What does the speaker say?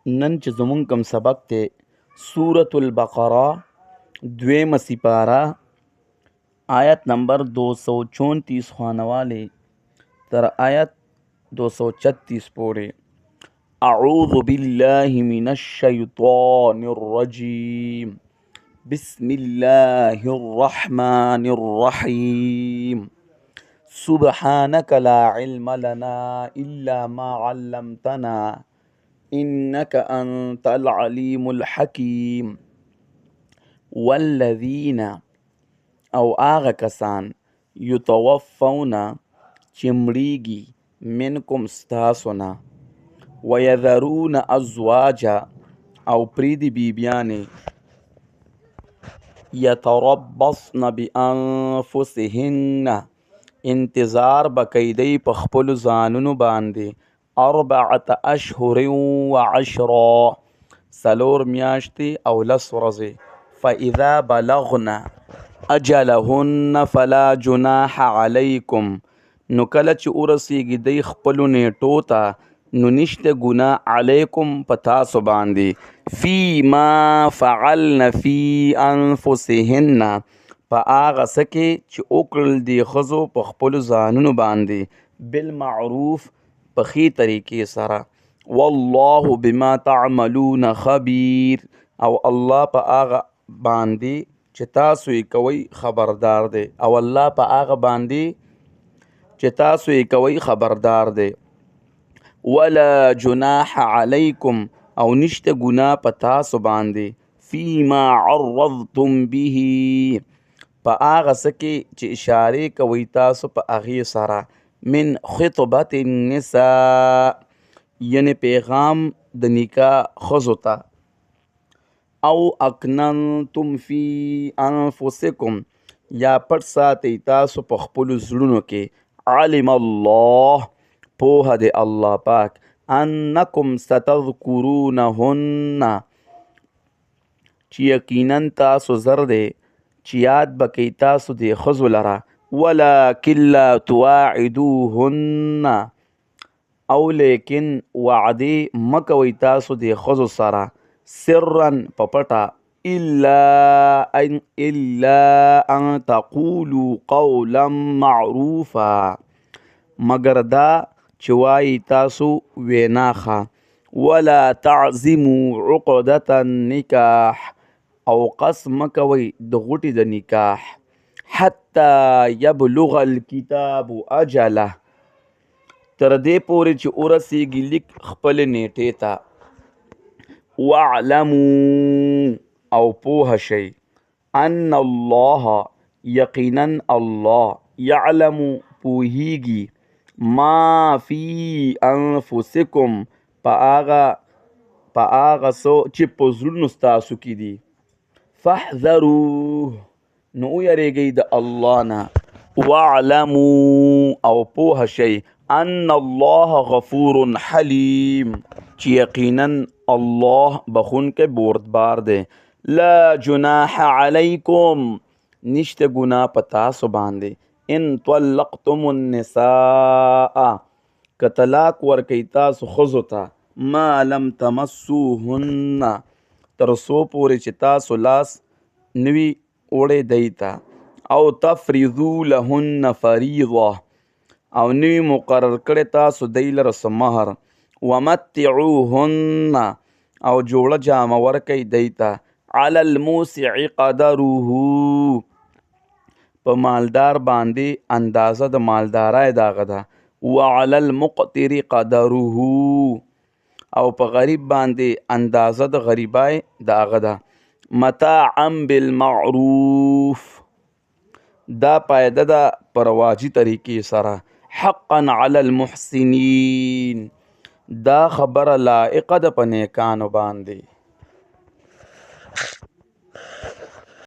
نن چې زمونږ کوم سبق دی سورة البقره دویمه سپاره آیت نمبر 234 خوانوالی تر آیت 236 پورې. اعوذ بالله من الشیطان الرجیم بسم الله الرحمن الرحیم سبحانك لا علم لنا إلا ما علمتنا إنك أنت العليم الحكيم. والذين او آغا کسان یتوفون چمړیږي منکم ستاسونا ويذرون ازواجا او پریدي بیبیانې یتربصن بانفسهن انتظار بکیدی په خپلو ځانونو باندې 4 اشهر وعشرا 4 میاشتې او 10 ورځې. فاذا بلغنا اجلهن فلا جناح علیکم نو کله چې ورسیږي دی خپلو نیټو ته نو نشته ګناه علیکم په تاسو باندې فی ما فعلن فی انفسهن په هغه څه کې چې وکړل دي ښځو په خپلو ځانونو باندې بالمعروف په ښې طریقې سره. والله بما تعملون خبیر او الله په هغه باندې چې تاسو یې کوئ خبردار دی او الله په هغه باندې چې تاسو یې کوئ خبردار دی. ولا جناح علیکم او نشته ګناه په تاسو باندې فیما عرضتم به په هغه څه کې چې اشارې کوئ تاسو په هغې سره من خطبة النساء یعنی پیغام د نکاح ښځو ته او اکننتم فی انفسکم یا پټ ساتئ تاسو په خپلو زړونو کې علم الله پوهه د الله پاک انکم ستذکرونهن چې یقینا تاسو زر دی چې یاد به کوئ تاسو د ښځو لره ولکن لا تواعدوهن او لیکن وعدې مه کوئ تاسو د ښځو سره سرا په پټه الا ان تقولوا قولا معروفا مگر دا چې وایي تاسو ویناخه ولا تعزموا عقدة النکاح او قص مه کوئ د غوټې د نکاح حتی یبلغ الکتاب اجله تر دې پورې چې ورسیږي لیک خپلې نیټې ته. واعلموا او پوه شئ ان الله یقینا الله یعلم پوهیږي ما فی انفسکم په هغه څه چې په زړونو ستاسو کې دي. فاحذروه نو ویریږئ د الله نه. واعلموا او پوه شئ ان الله غفور حلیم چې یقینا الله بخونکی بردبار دی. لا جناح علیکم نشته ګناه په تاسو باندې ان طلقتم النساء که طلاق ورکئ تاسو ښځو ته ما لم تمسوهن تر څو پورې چې تاسو لاس نوي وړی دی ته او تفرضو لهن فریضه او نوي مقرر کړی تاسو دی لره څه مهر ومتعوهن او جوړه جامه ورکئ دی ته علی الموسع قدره په مالدار باندې اندازه د مالدارۍ د هغه ده وعلی المقتر قدره او په غریب باندې اندازه د غریبۍ د هغه ده. متاعا بالمعروف دا پایده ده په رواجي طریقې سره حقا علی المحسنین دا خبره لائقه ده په نیکانو باندې.